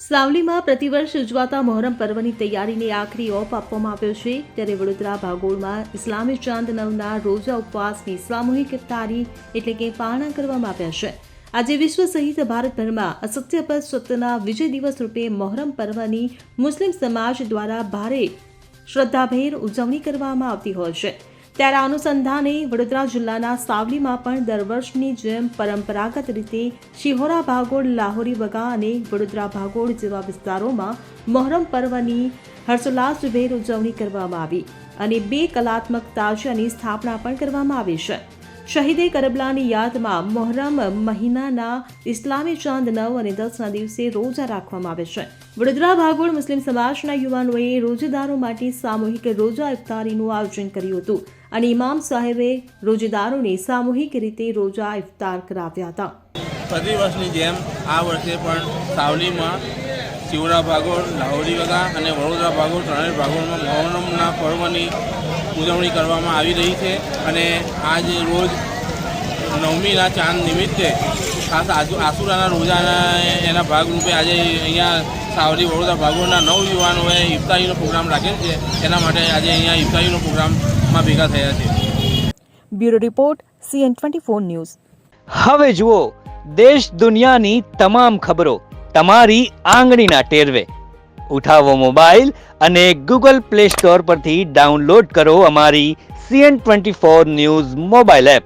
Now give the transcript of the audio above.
સાવલીમાં પ્રતિવર્ષ ઉજવાતા મોહરમ પર્વની તૈયારીને આખરી ઓપ આપવામાં આવ્યો છે ત્યારે વડોદરા ભાગોળમાં ઇસ્લામી ચાંદ નવના રોજા ઉપવાસની સામૂહિક ઇફતારી એટલે કે પારણા કરવામાં આવ્યા છે। આજે વિશ્વ સહિત ભારતભરમાં અસત્ય પર સત્યના વિજય દિવસ રૂપે મોહરમ પર્વની મુસ્લિમ સમાજ દ્વારા ભારે શ્રદ્ધાભેર ઉજવણી કરવામાં આવતી હોય છે। ત્યારે આ અનુસંધાને વડોદરા જિલ્લાના સાવલીમાં પણ દર વર્ષની જેમ પરંપરાગત રીતે શિહોરા ભાગોળ, લાહોરી બગા અને વડોદરા ભાગોળ જેવા વિસ્તારોમાં મોહરમ પર્વની હર્ષોલ્લાસભેર ઉજવણી કરવામાં આવી અને 2 કલાત્મક તાજિયાની સ્થાપના પણ કરવામાં આવી છે। શહીદે કરબલાની યાદમાં મોહરમ મહિનાના ઇસ્લામી ચાંદ 9 અને 10ના દિવસે રોજા રાખવામાં આવે છે। વડોદરા ભાગોળ મુસ્લિમ સમાજના યુવાનોએ રોજેદારો માટે સામૂહિક રોજા ઇફતારીનું આયોજન કર્યું હતું અને ઇમામ સાહેબે રોજેદારોને સામૂહિક રીતે રોજા ઇફતાર કરાવ્યા હતા। પ્રતિવર્ષની જેમ આ વર્ષે પણ સાવલીમાં શિહોરા ભાગોળ, લાહોરી બગા અને વડોદરા ભાગોળ ત્રણેય ભાગોળમાં મોહરમના પર્વની ઉજવણી કરવામાં આવી રહી છે અને આજ રોજ નવમીના ચાંદ નિમિત્તે ખાસ આસુરાના રોજાના એના ભાગરૂપે આજે અહીંયા સાવલી વડોદરા ભાગોળના 9 યુવાનોએ ઇફતારીનો પ્રોગ્રામ રાખેલ છે। એના માટે આજે અહીંયા ઇફતારીનો પ્રોગ્રામમાં ભેગા થયા છે। Bureau report CN24 news. હવે જુઓ દેશ દુનિયાની તમામ ખબરો તમારી આંગળીના ટેરવે। ઉઠાવો મોબાઈલ અને Google Play Store પરથી ડાઉનલોડ કરો અમારી CN24 ન્યૂઝ મોબાઈલ એપ।